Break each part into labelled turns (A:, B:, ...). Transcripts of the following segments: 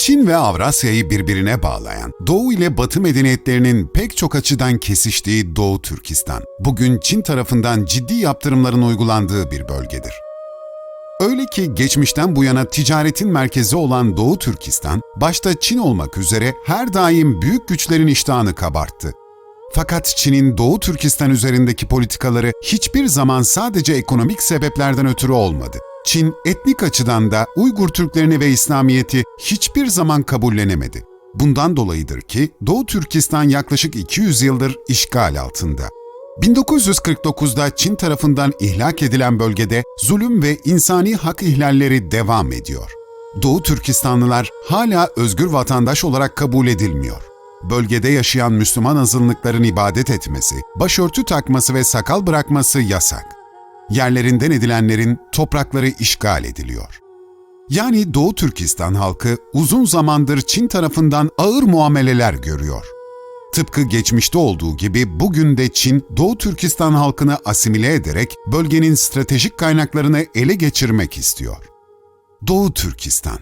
A: Çin ve Avrasya'yı birbirine bağlayan, Doğu ile Batı medeniyetlerinin pek çok açıdan kesiştiği Doğu Türkistan, bugün Çin tarafından ciddi yaptırımların uygulandığı bir bölgedir. Öyle ki geçmişten bu yana ticaretin merkezi olan Doğu Türkistan, başta Çin olmak üzere her daim büyük güçlerin iştahını kabarttı. Fakat Çin'in Doğu Türkistan üzerindeki politikaları hiçbir zaman sadece ekonomik sebeplerden ötürü olmadı. Çin, etnik açıdan da Uygur Türklerini ve İslamiyet'i hiçbir zaman kabullenemedi. Bundan dolayıdır ki Doğu Türkistan yaklaşık 200 yıldır işgal altında. 1949'da Çin tarafından ihlak edilen bölgede zulüm ve insani hak ihlalleri devam ediyor. Doğu Türkistanlılar hala özgür vatandaş olarak kabul edilmiyor. Bölgede yaşayan Müslüman azınlıkların ibadet etmesi, başörtü takması ve sakal bırakması yasak. Yerlerinden edilenlerin toprakları işgal ediliyor. Yani Doğu Türkistan halkı uzun zamandır Çin tarafından ağır muameleler görüyor. Tıpkı geçmişte olduğu gibi bugün de Çin, Doğu Türkistan halkını asimile ederek bölgenin stratejik kaynaklarını ele geçirmek istiyor. Doğu Türkistan,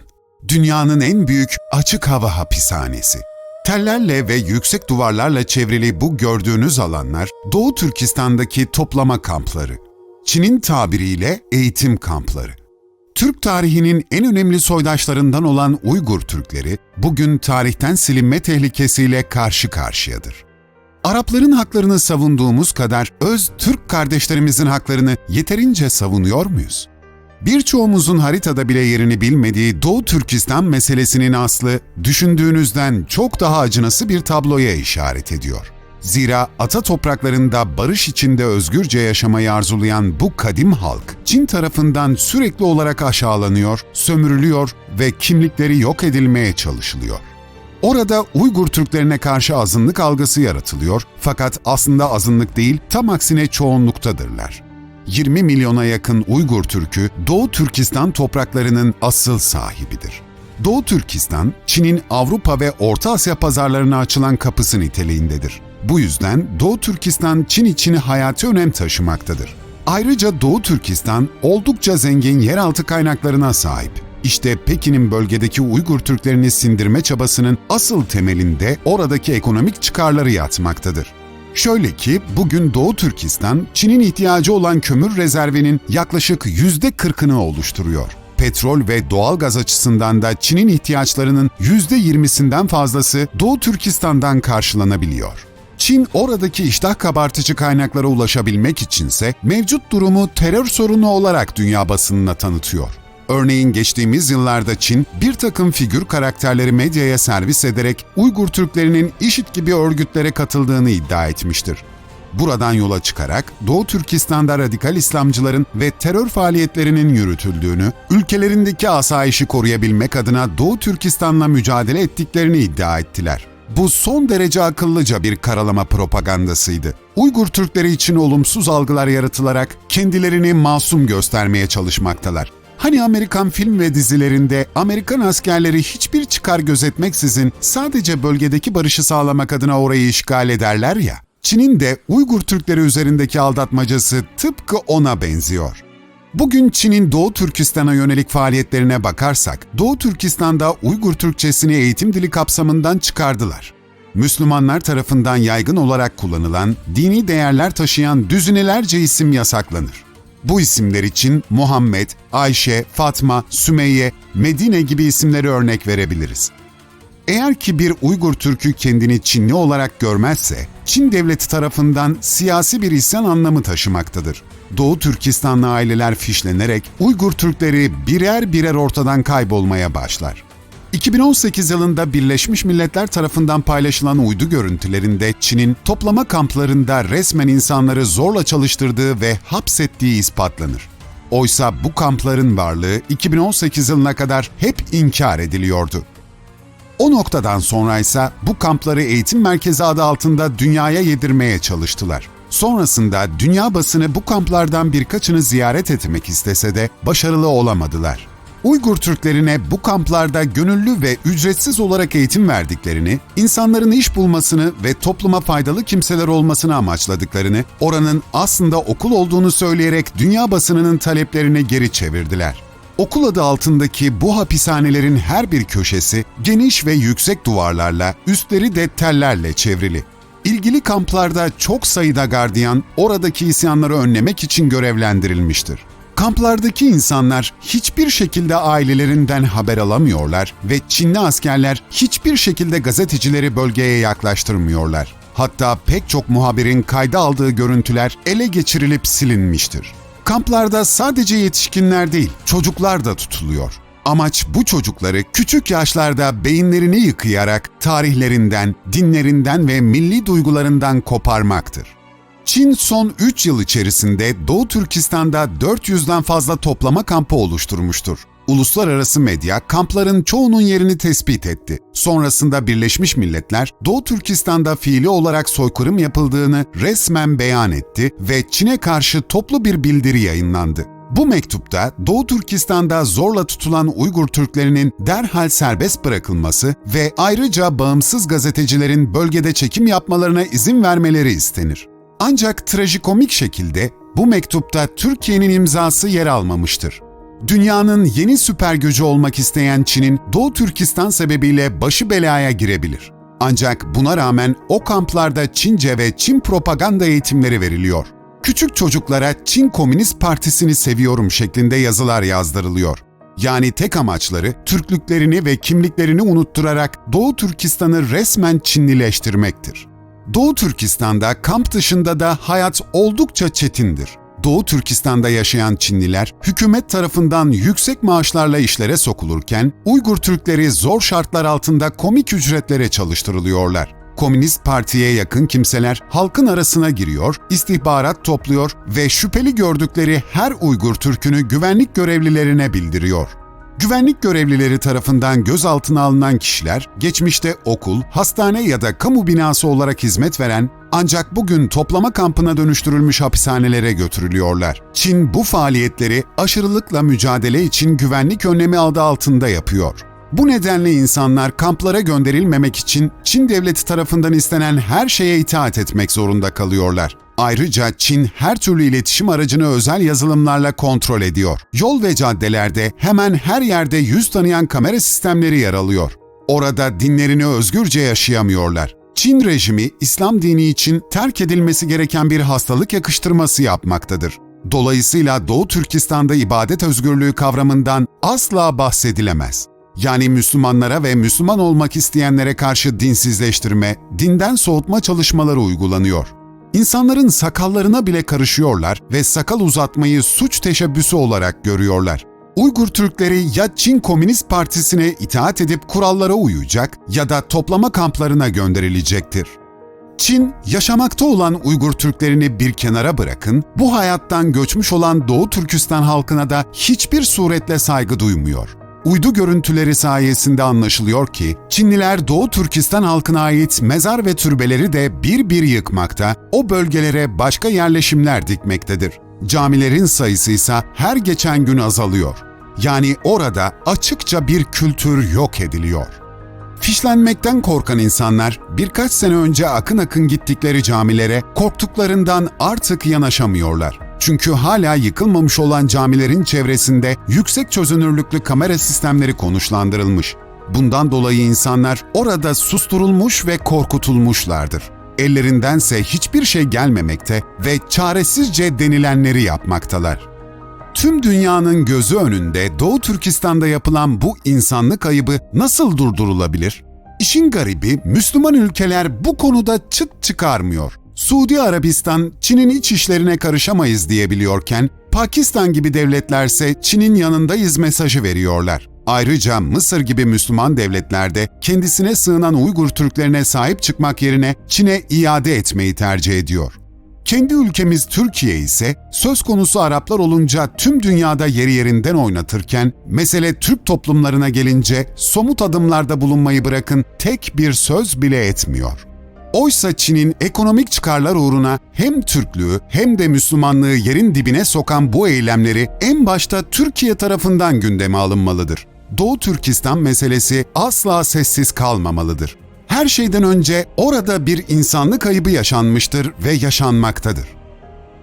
A: dünyanın en büyük açık hava hapishanesi. Tellerle ve yüksek duvarlarla çevrili bu gördüğünüz alanlar Doğu Türkistan'daki toplama kampları. Çin'in tabiriyle eğitim kampları. Türk tarihinin en önemli soydaşlarından olan Uygur Türkleri bugün tarihten silinme tehlikesiyle karşı karşıyadır. Arapların haklarını savunduğumuz kadar öz Türk kardeşlerimizin haklarını yeterince savunuyor muyuz? Birçoğumuzun haritada bile yerini bilmediği Doğu Türkistan meselesinin aslı düşündüğünüzden çok daha acınası bir tabloya işaret ediyor. Zira ata topraklarında barış içinde özgürce yaşamayı arzulayan bu kadim halk, Çin tarafından sürekli olarak aşağılanıyor, sömürülüyor ve kimlikleri yok edilmeye çalışılıyor. Orada Uygur Türklerine karşı azınlık algısı yaratılıyor fakat aslında azınlık değil, tam aksine çoğunluktadırlar. 20 milyona yakın Uygur Türk'ü Doğu Türkistan topraklarının asıl sahibidir. Doğu Türkistan, Çin'in Avrupa ve Orta Asya pazarlarına açılan kapısı niteliğindedir. Bu yüzden Doğu Türkistan, Çin için hayati önem taşımaktadır. Ayrıca Doğu Türkistan oldukça zengin yeraltı kaynaklarına sahip. İşte Pekin'in bölgedeki Uygur Türklerini sindirme çabasının asıl temelinde oradaki ekonomik çıkarları yatmaktadır. Şöyle ki bugün Doğu Türkistan, Çin'in ihtiyacı olan kömür rezervinin yaklaşık %40'ını oluşturuyor. Petrol ve doğalgaz açısından da Çin'in ihtiyaçlarının %20'sinden fazlası Doğu Türkistan'dan karşılanabiliyor. Çin oradaki iştah kabartıcı kaynaklara ulaşabilmek içinse mevcut durumu terör sorunu olarak dünya basınına tanıtıyor. Örneğin geçtiğimiz yıllarda Çin bir takım figür karakterleri medyaya servis ederek Uygur Türklerinin IŞİD gibi örgütlere katıldığını iddia etmiştir. Buradan yola çıkarak Doğu Türkistan'da radikal İslamcıların ve terör faaliyetlerinin yürütüldüğünü, ülkelerindeki asayişi koruyabilmek adına Doğu Türkistan'la mücadele ettiklerini iddia ettiler. Bu son derece akıllıca bir karalama propagandasıydı. Uygur Türkleri için olumsuz algılar yaratılarak kendilerini masum göstermeye çalışmaktalar. Hani Amerikan film ve dizilerinde Amerikan askerleri hiçbir çıkar gözetmeksizin sadece bölgedeki barışı sağlamak adına orayı işgal ederler ya, Çin'in de Uygur Türkleri üzerindeki aldatmacası tıpkı ona benziyor. Bugün Çin'in Doğu Türkistan'a yönelik faaliyetlerine bakarsak, Doğu Türkistan'da Uygur Türkçesini eğitim dili kapsamından çıkardılar. Müslümanlar tarafından yaygın olarak kullanılan, dini değerler taşıyan düzinelerce isim yasaklanır. Bu isimler için Muhammed, Ayşe, Fatma, Sümeyye, Medine gibi isimleri örnek verebiliriz. Eğer ki bir Uygur Türk'ü kendini Çinli olarak görmezse, Çin devleti tarafından siyasi bir isyan anlamı taşımaktadır. Doğu Türkistanlı aileler fişlenerek Uygur Türkleri birer birer ortadan kaybolmaya başlar. 2018 yılında Birleşmiş Milletler tarafından paylaşılan uydu görüntülerinde Çin'in toplama kamplarında resmen insanları zorla çalıştırdığı ve hapsettiği ispatlanır. Oysa bu kampların varlığı 2018 yılına kadar hep inkar ediliyordu. O noktadan sonra ise bu kampları eğitim merkezi adı altında dünyaya yedirmeye çalıştılar. Sonrasında dünya basını bu kamplardan birkaçını ziyaret etmek istese de başarılı olamadılar. Uygur Türklerine bu kamplarda gönüllü ve ücretsiz olarak eğitim verdiklerini, insanların iş bulmasını ve topluma faydalı kimseler olmasını amaçladıklarını, oranın aslında okul olduğunu söyleyerek dünya basınının taleplerini geri çevirdiler. Okul adı altındaki bu hapishanelerin her bir köşesi geniş ve yüksek duvarlarla, üstleri de tellerle çevrili. İlgili kamplarda çok sayıda gardiyan oradaki isyanları önlemek için görevlendirilmiştir. Kamplardaki insanlar hiçbir şekilde ailelerinden haber alamıyorlar ve Çinli askerler hiçbir şekilde gazetecileri bölgeye yaklaştırmıyorlar. Hatta pek çok muhabirin kayda aldığı görüntüler ele geçirilip silinmiştir. Kamplarda sadece yetişkinler değil, çocuklar da tutuluyor. Amaç bu çocukları küçük yaşlarda beyinlerini yıkayarak tarihlerinden, dinlerinden ve milli duygularından koparmaktır. Çin son 3 yıl içerisinde Doğu Türkistan'da 400'den fazla toplama kampı oluşturmuştur. Uluslararası medya kampların çoğunun yerini tespit etti. Sonrasında Birleşmiş Milletler, Doğu Türkistan'da fiili olarak soykırım yapıldığını resmen beyan etti ve Çin'e karşı toplu bir bildiri yayınlandı. Bu mektupta Doğu Türkistan'da zorla tutulan Uygur Türklerinin derhal serbest bırakılması ve ayrıca bağımsız gazetecilerin bölgede çekim yapmalarına izin vermeleri istenir. Ancak trajikomik şekilde bu mektupta Türkiye'nin imzası yer almamıştır. Dünyanın yeni süper gücü olmak isteyen Çin'in Doğu Türkistan sebebiyle başı belaya girebilir. Ancak buna rağmen o kamplarda Çince ve Çin propaganda eğitimleri veriliyor. Küçük çocuklara Çin Komünist Partisi'ni seviyorum şeklinde yazılar yazdırılıyor. Yani tek amaçları Türklüklerini ve kimliklerini unutturarak Doğu Türkistan'ı resmen Çinlileştirmektir. Doğu Türkistan'da kamp dışında da hayat oldukça çetindir. Doğu Türkistan'da yaşayan Çinliler, hükümet tarafından yüksek maaşlarla işlere sokulurken, Uygur Türkleri zor şartlar altında komik ücretlere çalıştırılıyorlar. Komünist Parti'ye yakın kimseler halkın arasına giriyor, istihbarat topluyor ve şüpheli gördükleri her Uygur Türk'ünü güvenlik görevlilerine bildiriyor. Güvenlik görevlileri tarafından gözaltına alınan kişiler, geçmişte okul, hastane ya da kamu binası olarak hizmet veren ancak bugün toplama kampına dönüştürülmüş hapishanelere götürülüyorlar. Çin bu faaliyetleri aşırılıkla mücadele için güvenlik önlemi adı altında yapıyor. Bu nedenle insanlar kamplara gönderilmemek için Çin devleti tarafından istenen her şeye itaat etmek zorunda kalıyorlar. Ayrıca Çin her türlü iletişim aracını özel yazılımlarla kontrol ediyor. Yol ve caddelerde hemen her yerde yüz tanıyan kamera sistemleri yer alıyor. Orada dinlerini özgürce yaşayamıyorlar. Çin rejimi İslam dini için terk edilmesi gereken bir hastalık yakıştırması yapmaktadır. Dolayısıyla Doğu Türkistan'da ibadet özgürlüğü kavramından asla bahsedilemez. Yani Müslümanlara ve Müslüman olmak isteyenlere karşı dinsizleştirme, dinden soğutma çalışmaları uygulanıyor. İnsanların sakallarına bile karışıyorlar ve sakal uzatmayı suç teşebbüsü olarak görüyorlar. Uygur Türkleri ya Çin Komünist Partisi'ne itaat edip kurallara uyacak ya da toplama kamplarına gönderilecektir. Çin, yaşamakta olan Uygur Türklerini bir kenara bırakın, bu hayattan göçmüş olan Doğu Türkistan halkına da hiçbir suretle saygı duymuyor. Uydu görüntüleri sayesinde anlaşılıyor ki, Çinliler Doğu Türkistan halkına ait mezar ve türbeleri de bir bir yıkmakta, o bölgelere başka yerleşimler dikmektedir. Camilerin sayısı ise her geçen gün azalıyor. Yani orada açıkça bir kültür yok ediliyor. Fişlenmekten korkan insanlar birkaç sene önce akın akın gittikleri camilere korktuklarından artık yanaşamıyorlar. Çünkü hala yıkılmamış olan camilerin çevresinde yüksek çözünürlüklü kamera sistemleri konuşlandırılmış. Bundan dolayı insanlar orada susturulmuş ve korkutulmuşlardır. Ellerindense hiçbir şey gelmemekte ve çaresizce denilenleri yapmaktalar. Tüm dünyanın gözü önünde Doğu Türkistan'da yapılan bu insanlık ayıbı nasıl durdurulabilir? İşin garibi, Müslüman ülkeler bu konuda çıt çıkarmıyor. Suudi Arabistan, Çin'in iç işlerine karışamayız diyebiliyorken, Pakistan gibi devletlerse Çin'in yanındayız mesajı veriyorlar. Ayrıca Mısır gibi Müslüman devletlerde kendisine sığınan Uygur Türklerine sahip çıkmak yerine Çin'e iade etmeyi tercih ediyor. Kendi ülkemiz Türkiye ise söz konusu Araplar olunca tüm dünyada yeri yerinden oynatırken, mesele Türk toplumlarına gelince somut adımlarda bulunmayı bırakın tek bir söz bile etmiyor. Oysa Çin'in ekonomik çıkarlar uğruna hem Türklüğü hem de Müslümanlığı yerin dibine sokan bu eylemleri en başta Türkiye tarafından gündeme alınmalıdır. Doğu Türkistan meselesi asla sessiz kalmamalıdır. Her şeyden önce orada bir insanlık kaybı yaşanmıştır ve yaşanmaktadır.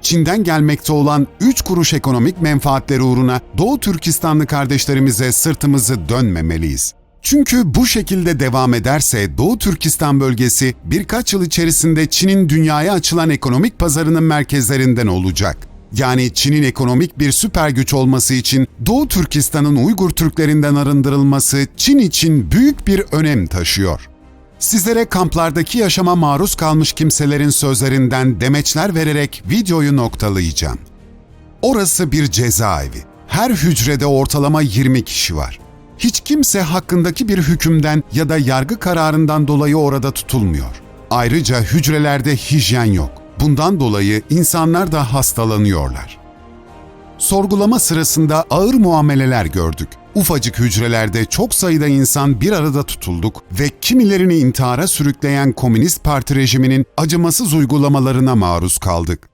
A: Çin'den gelmekte olan 3 kuruş ekonomik menfaatleri uğruna Doğu Türkistanlı kardeşlerimize sırtımızı dönmemeliyiz. Çünkü bu şekilde devam ederse Doğu Türkistan bölgesi birkaç yıl içerisinde Çin'in dünyaya açılan ekonomik pazarının merkezlerinden olacak. Yani Çin'in ekonomik bir süper güç olması için Doğu Türkistan'ın Uygur Türklerinden arındırılması Çin için büyük bir önem taşıyor. Sizlere kamplardaki yaşama maruz kalmış kimselerin sözlerinden demeçler vererek videoyu noktalayacağım. Orası bir cezaevi. Her hücrede ortalama 20 kişi var. Hiç kimse hakkındaki bir hükümden ya da yargı kararından dolayı orada tutulmuyor. Ayrıca hücrelerde hijyen yok. Bundan dolayı insanlar da hastalanıyorlar. Sorgulama sırasında ağır muameleler gördük. Ufacık hücrelerde çok sayıda insan bir arada tutulduk ve kimilerini intihara sürükleyen Komünist Parti rejiminin acımasız uygulamalarına maruz kaldık.